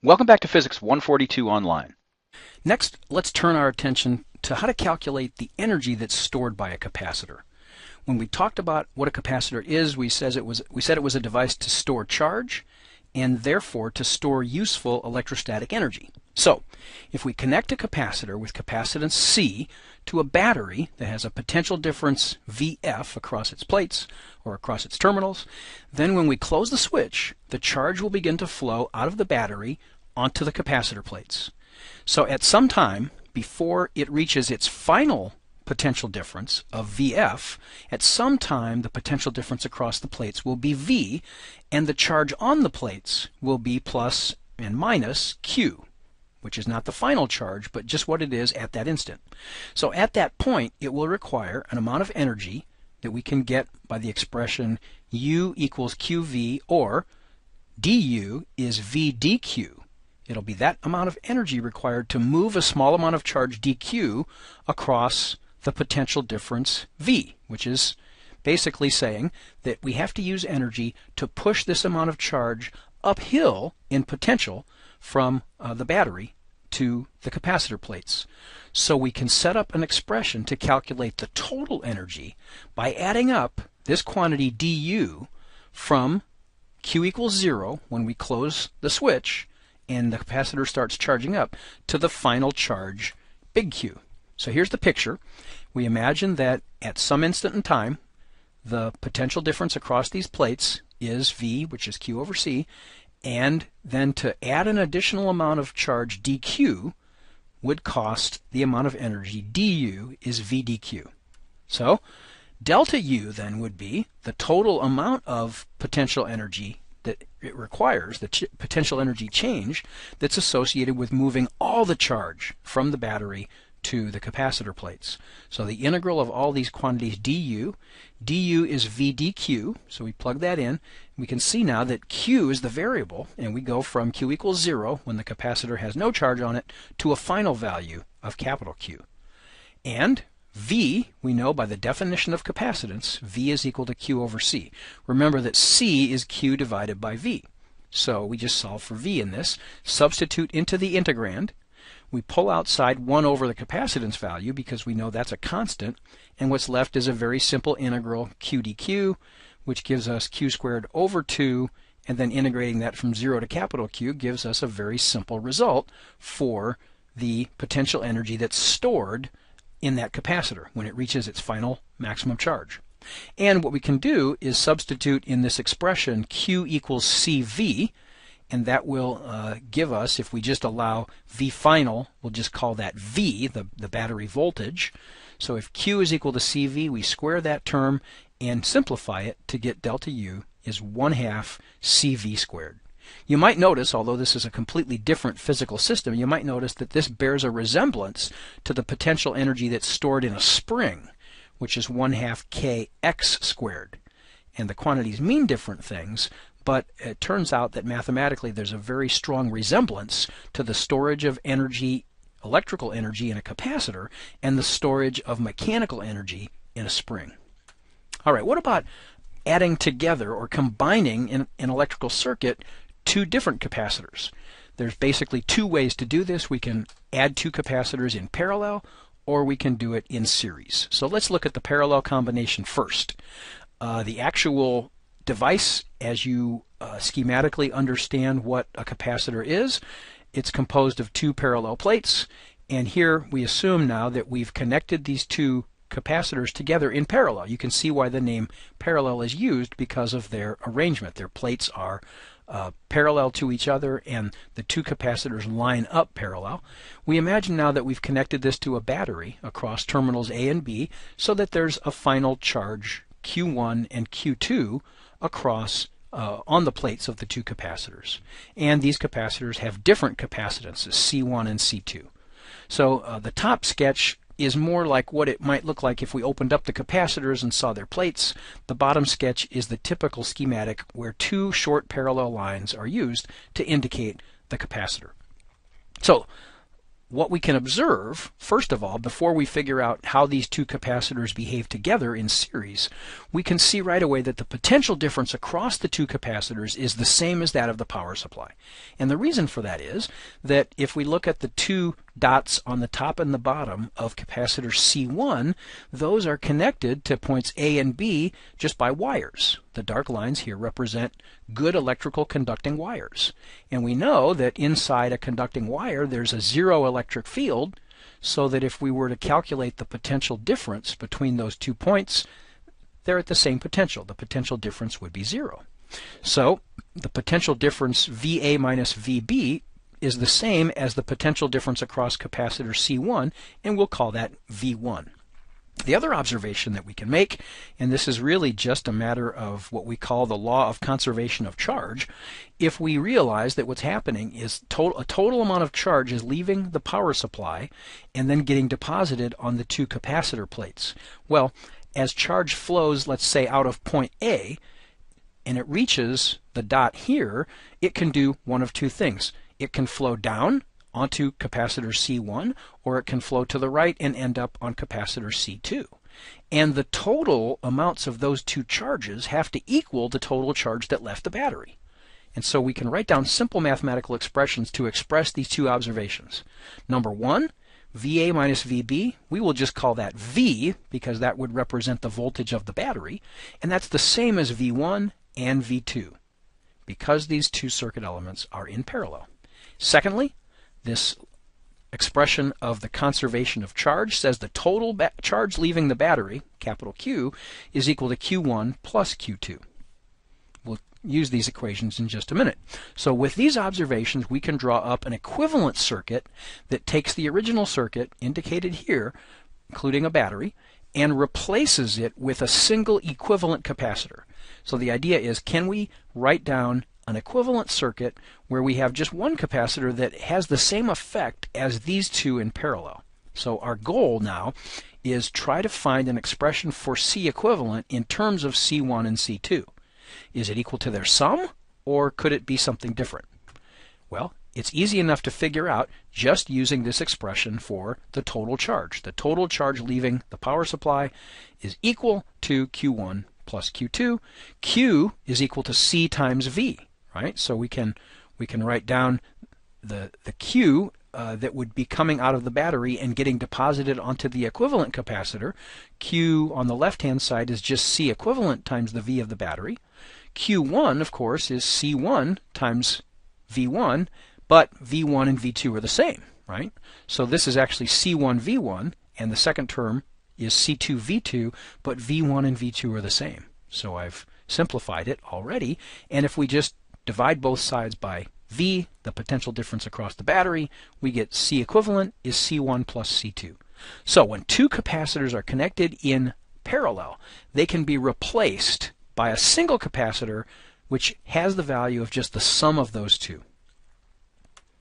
Welcome back to Physics 142 Online. Next, let's turn our attention to how to calculate the energy that's stored by a capacitor. When we talked about what a capacitor is, we said it was a device to store charge and therefore to store useful electrostatic energy. So, if we connect a capacitor with capacitance C to a battery that has a potential difference VF across its plates or across its terminals, then when we close the switch, the charge will begin to flow out of the battery onto the capacitor plates. So at some time before it reaches its final potential difference of VF, at some time the potential difference across the plates will be V, and the charge on the plates will be plus and minus Q, which is not the final charge, but just what it is at that instant. So at that point, it will require an amount of energy that we can get by the expression U equals QV, or du is V dq. It'll be that amount of energy required to move a small amount of charge dq across the potential difference V, which is basically saying that we have to use energy to push this amount of charge uphill in potential from the battery to the capacitor plates. So we can set up an expression to calculate the total energy by adding up this quantity du from Q equals 0 when we close the switch and the capacitor starts charging up to the final charge, big Q. So here's the picture. We imagine that at some instant in time, the potential difference across these plates is V, which is Q over C, and then to add an additional amount of charge dq would cost the amount of energy du is V dq. So delta U then would be the total amount of potential energy that it requires, the potential energy change that's associated with moving all the charge from the battery to the capacitor plates. So the integral of all these quantities du is V dq, so we plug that in. We can see now that Q is the variable, and we go from Q equals 0 when the capacitor has no charge on it to a final value of capital Q. And V, we know by the definition of capacitance, V is equal to Q over C. Remember that C is Q divided by V. So we just solve for V in this, substitute into the integrand. We pull outside 1 over the capacitance value because we know that's a constant, and what's left is a very simple integral Q dq, which gives us Q squared over 2, and then integrating that from 0 to capital Q gives us a very simple result for the potential energy that's stored in that capacitor when it reaches its final maximum charge. And what we can do is substitute in this expression Q equals CV, and that will give us, if we just allow V final, we'll just call that V, the battery voltage. So if Q is equal to CV, we square that term and simplify it to get delta U is 1/2 CV squared. You might notice, although this is a completely different physical system, you might notice that this bears a resemblance to the potential energy that's stored in a spring, which is 1/2 kx squared. And the quantities mean different things, but it turns out that mathematically there's a very strong resemblance to the storage of energy, electrical energy in a capacitor, and the storage of mechanical energy in a spring. All right, what about adding together or combining in an electrical circuit two different capacitors? There's basically two ways to do this. We can add two capacitors in parallel, or we can do it in series. So let's look at the parallel combination first. The actual device, as you schematically understand what a capacitor is, it's composed of two parallel plates, and here we assume now that we've connected these two capacitors together in parallel. You can see why the name parallel is used because of their arrangement. Their plates are parallel to each other, and the two capacitors line up parallel. We imagine now that we've connected this to a battery across terminals A and B so that there's a final charge Q1 and Q2 across on the plates of the two capacitors. And these capacitors have different capacitances, C1 and C2. So the top sketch is more like what it might look like if we opened up the capacitors and saw their plates. The bottom sketch is the typical schematic where two short parallel lines are used to indicate the capacitor. So what we can observe, first of all, before we figure out how these two capacitors behave together in series, we can see right away that the potential difference across the two capacitors is the same as that of the power supply. And the reason for that is that if we look at the two dots on the top and the bottom of capacitor C1, those are connected to points A and B just by wires. The dark lines here represent good electrical conducting wires. And we know that inside a conducting wire there's a zero electric field, so that if we were to calculate the potential difference between those 2 points, they're at the same potential. The potential difference would be zero. So the potential difference VA minus VB is the same as the potential difference across capacitor C1, and we'll call that V1. The other observation that we can make, and this is really just a matter of what we call the law of conservation of charge, if we realize that what's happening is a total amount of charge is leaving the power supply and then getting deposited on the two capacitor plates. Well, as charge flows, let's say, out of point A, and it reaches the dot here, it can do one of two things. It can flow down onto capacitor C1, or it can flow to the right and end up on capacitor C2. And the total amounts of those two charges have to equal the total charge that left the battery. And so we can write down simple mathematical expressions to express these two observations. Number one, VA minus VB, we will just call that V because that would represent the voltage of the battery, and that's the same as V1 and V2 because these two circuit elements are in parallel. Secondly, this expression of the conservation of charge says the total charge leaving the battery, capital Q, is equal to Q1 plus Q2. We'll use these equations in just a minute. So with these observations, we can draw up an equivalent circuit that takes the original circuit indicated here, including a battery, and replaces it with a single equivalent capacitor. So the idea is, can we write down an equivalent circuit where we have just one capacitor that has the same effect as these two in parallel? So our goal now is try to find an expression for C equivalent in terms of C1 and C2. Is it equal to their sum, or could it be something different? Well, it's easy enough to figure out just using this expression for the total charge. The total charge leaving the power supply is equal to Q1 plus Q2. Q is equal to C times V. Right? So we can write down the Q that would be coming out of the battery and getting deposited onto the equivalent capacitor. Q on the left-hand side is just C equivalent times the V of the battery. Q1, of course, is C1 times V1, but V1 and V2 are the same, right? So this is actually C1 V1, and the second term is C2 V2, but V1 and V2 are the same. So I've simplified it already, and if we just divide both sides by V, the potential difference across the battery, we get C equivalent is C1 plus C2. So when two capacitors are connected in parallel, they can be replaced by a single capacitor which has the value of just the sum of those two.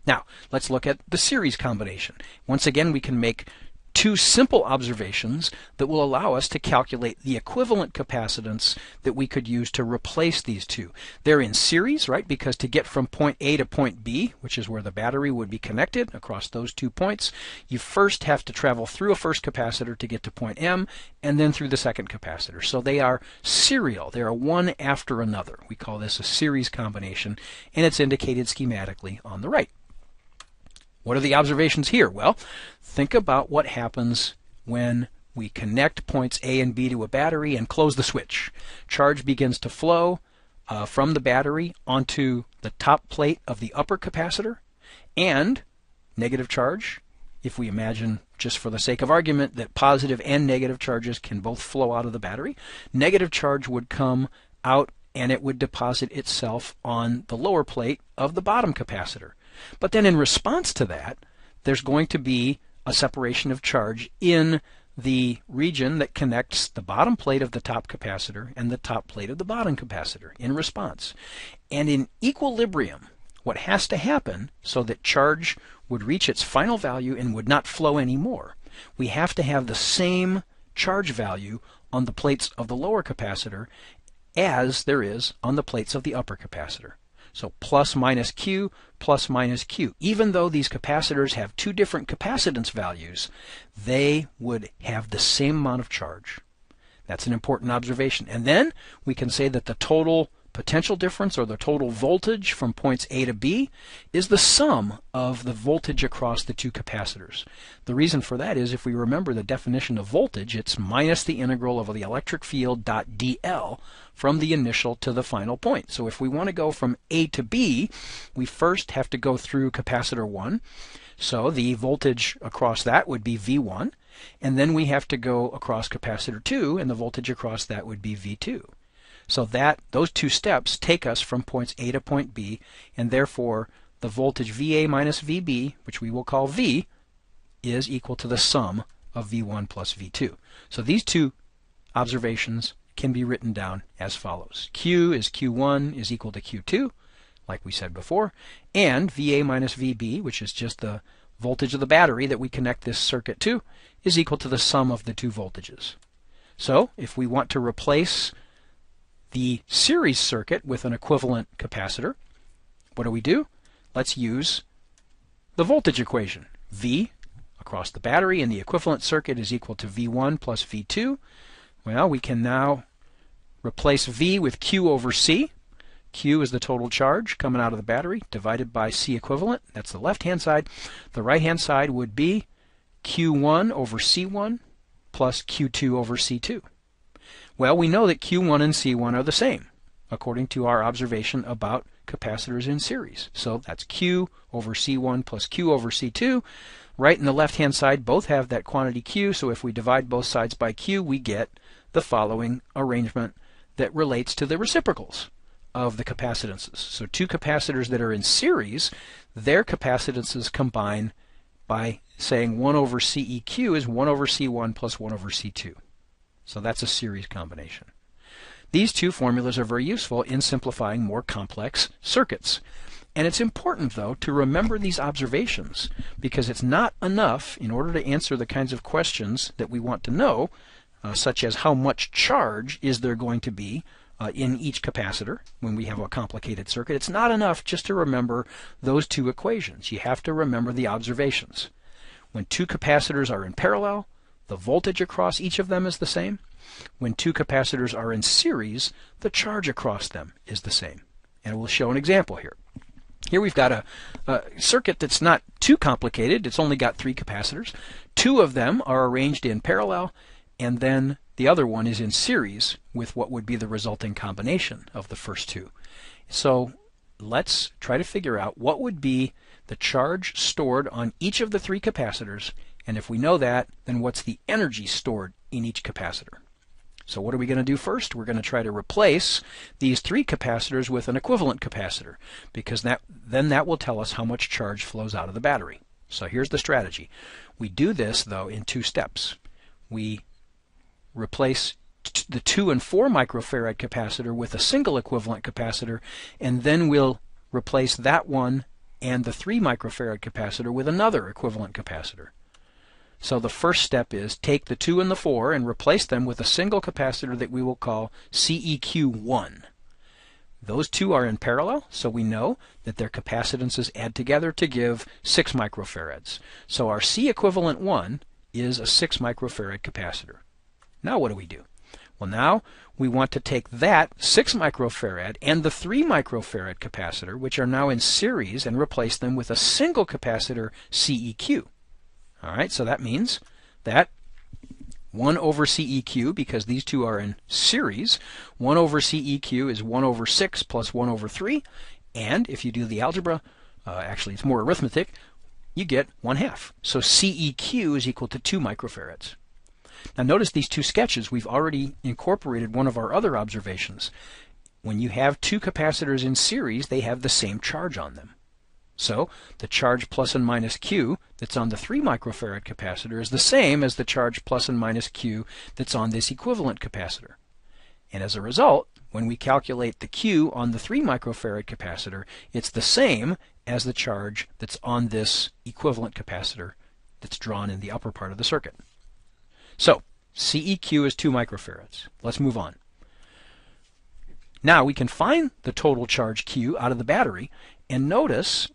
Now, let's look at the series combination. Once again, we can make two simple observations that will allow us to calculate the equivalent capacitance that we could use to replace these two. They're in series, right? Because to get from point A to point B, which is where the battery would be connected across those 2 points, you first have to travel through a first capacitor to get to point M, and then through the second capacitor. So they are serial. They are one after another. We call this a series combination, and it's indicated schematically on the right. What are the observations here? Well, think about what happens when we connect points A and B to a battery and close the switch. Charge begins to flow from the battery onto the top plate of the upper capacitor, and negative charge, if we imagine, just for the sake of argument, that positive and negative charges can both flow out of the battery, negative charge would come out and it would deposit itself on the lower plate of the bottom capacitor. But then in response to that, there's going to be a separation of charge in the region that connects the bottom plate of the top capacitor and the top plate of the bottom capacitor in response. And in equilibrium, what has to happen so that charge would reach its final value and would not flow anymore, we have to have the same charge value on the plates of the lower capacitor as there is on the plates of the upper capacitor. So plus minus Q, plus minus Q. Even though these capacitors have two different capacitance values, they would have the same amount of charge. That's an important observation. And then we can say that the total potential difference, or the total voltage from points A to B, is the sum of the voltage across the two capacitors. The reason for that is, if we remember the definition of voltage, it's minus the integral of the electric field dot dl from the initial to the final point. So if we want to go from A to B, we first have to go through capacitor 1. So the voltage across that would be V1. And then we have to go across capacitor 2, and the voltage across that would be V2. So those two steps take us from points A to point B, and therefore the voltage VA minus VB, which we will call V, is equal to the sum of V1 plus V2. So these two observations can be written down as follows. Q is Q1 is equal to Q2, like we said before, and VA minus VB, which is just the voltage of the battery that we connect this circuit to, is equal to the sum of the two voltages. So if we want to replace the series circuit with an equivalent capacitor, what do? Let's use the voltage equation. V across the battery in the equivalent circuit is equal to V1 plus V2. Well, we can now replace V with Q over C. Q is the total charge coming out of the battery divided by C equivalent. That's the left-hand side. The right-hand side would be Q1 over C1 plus Q2 over C2. Well, we know that Q1 and C1 are the same, according to our observation about capacitors in series. So that's Q over C1 plus Q over C2. Right and the left-hand side both have that quantity Q, so if we divide both sides by Q, we get the following arrangement that relates to the reciprocals of the capacitances. So two capacitors that are in series, their capacitances combine by saying 1 over CEQ is 1 over C1 plus 1 over C2. So that's a series combination. These two formulas are very useful in simplifying more complex circuits. And it's important, though, to remember these observations, because it's not enough in order to answer the kinds of questions that we want to know, such as how much charge is there going to be in each capacitor when we have a complicated circuit. It's not enough just to remember those two equations. You have to remember the observations. When two capacitors are in parallel, the voltage across each of them is the same. When two capacitors are in series, the charge across them is the same. And we'll show an example here. Here we've got a circuit that's not too complicated. It's only got 3 capacitors. 2 of them are arranged in parallel, and then the other one is in series with what would be the resulting combination of the first 2. So let's try to figure out what would be the charge stored on each of the 3 capacitors, and if we know that, then what's the energy stored in each capacitor? So what are we going to do first? We're going to try to replace these 3 capacitors with an equivalent capacitor, because then that will tell us how much charge flows out of the battery. So here's the strategy. We do this, though, in 2 steps. We replace the 2 and 4 microfarad capacitor with a single equivalent capacitor, and then we'll replace that one and the 3 microfarad capacitor with another equivalent capacitor. So the first step is take the 2 and the 4 and replace them with a single capacitor that we will call CEQ1. Those 2 are in parallel, so we know that their capacitances add together to give 6 microfarads. So our C equivalent 1 is a 6 microfarad capacitor. Now what do? Well, now we want to take that 6 microfarad and the 3 microfarad capacitor, which are now in series, and replace them with a single capacitor CEQ. All right, so that means that 1 over CEQ, because these 2 are in series, 1 over CEQ is 1 over 6 plus 1 over 3, and if you do the algebra, actually it's more arithmetic, you get 1/2. So CEQ is equal to 2 microfarads. Now notice these 2 sketches, we've already incorporated one of our other observations. When you have 2 capacitors in series, they have the same charge on them. So the charge plus and minus Q that's on the 3 microfarad capacitor is the same as the charge plus and minus Q that's on this equivalent capacitor. And as a result, when we calculate the Q on the 3 microfarad capacitor, it's the same as the charge that's on this equivalent capacitor that's drawn in the upper part of the circuit. So CEQ is 2 microfarads. Let's move on. Now we can find the total charge Q out of the battery, and notice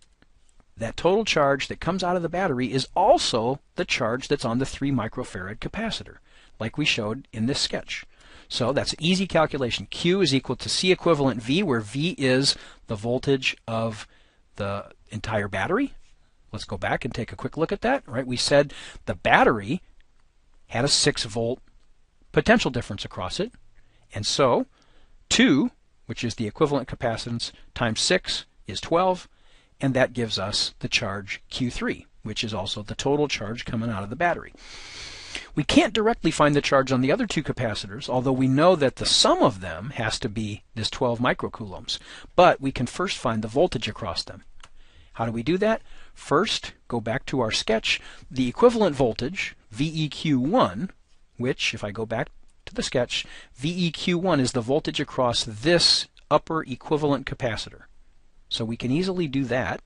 that total charge that comes out of the battery is also the charge that's on the 3 microfarad capacitor, like we showed in this sketch. So that's an easy calculation. Q is equal to C equivalent V, where V is the voltage of the entire battery. Let's go back and take a quick look at that. Right? We said the battery had a 6-volt potential difference across it. And so 2, which is the equivalent capacitance, times 6 is 12. And that gives us the charge Q3, which is also the total charge coming out of the battery. We can't directly find the charge on the other 2 capacitors, although we know that the sum of them has to be this 12 microcoulombs. But we can first find the voltage across them. How do we do that? First, go back to our sketch. The equivalent voltage, VEQ1, which, if I go back to the sketch, VEQ1 is the voltage across this upper equivalent capacitor. So we can easily do that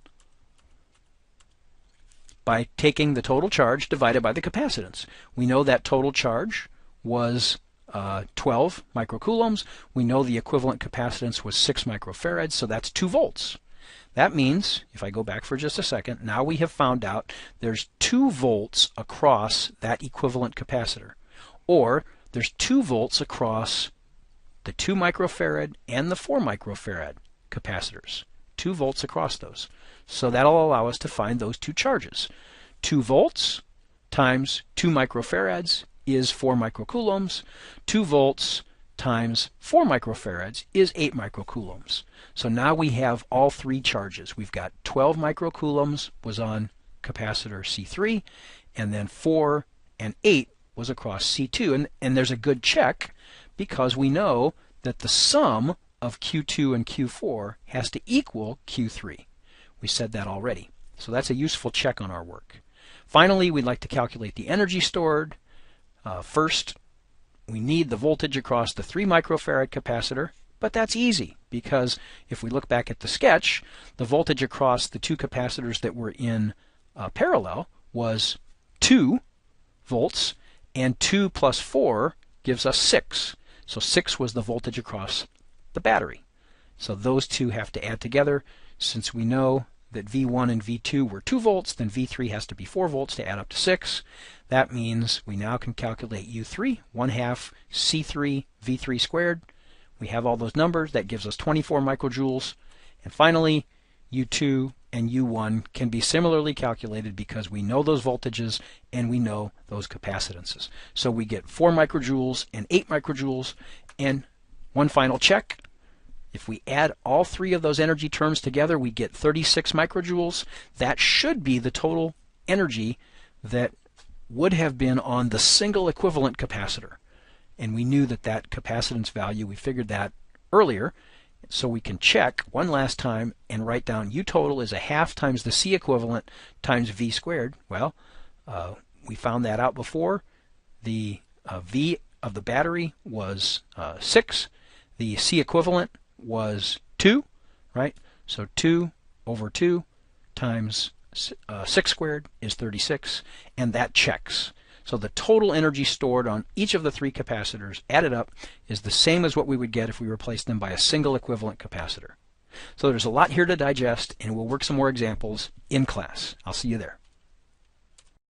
by taking the total charge divided by the capacitance. We know that total charge was 12 microcoulombs. We know the equivalent capacitance was 6 microfarads, so that's 2 volts. That means, if I go back for just a second, now we have found out there's 2 volts across that equivalent capacitor. Or there's 2 volts across the 2 microfarad and the 4 microfarad capacitors. 2 volts across those. So that'll allow us to find those 2 charges. 2 volts times 2 microfarads is 4 microcoulombs. 2 volts times 4 microfarads is 8 microcoulombs. So now we have all 3 charges. We've got 12 microcoulombs was on capacitor C3, and then 4 and 8 was across C2. And there's a good check because we know that the sum of Q2 and Q4 has to equal Q3. We said that already. So that's a useful check on our work. Finally, we'd like to calculate the energy stored. First, we need the voltage across the 3 microfarad capacitor, but that's easy because if we look back at the sketch, the voltage across the 2 capacitors that were in parallel was 2 volts, and 2 plus 4 gives us 6. So 6 was the voltage across the battery. So those 2 have to add together. Since we know that V1 and V2 were 2 volts, then V3 has to be 4 volts to add up to 6. That means we now can calculate U3, 1/2 C3 V3 squared. We have all those numbers. That gives us 24 microjoules. And finally, U2 and U1 can be similarly calculated because we know those voltages and we know those capacitances. So we get 4 microjoules and 8 microjoules. And one final check. If we add all 3 of those energy terms together, we get 36 microjoules. That should be the total energy that would have been on the single equivalent capacitor. And we knew that that capacitance value, we figured that earlier, so we can check one last time and write down U total is 1/2 times the C equivalent times V squared. Well, we found that out before. The V of the battery was 6. The C equivalent was 2, right? So 2 over 2 times 6 squared is 36, and that checks. So the total energy stored on each of the 3 capacitors added up is the same as what we would get if we replaced them by a single equivalent capacitor. So there's a lot here to digest, and we'll work some more examples in class. I'll see you there.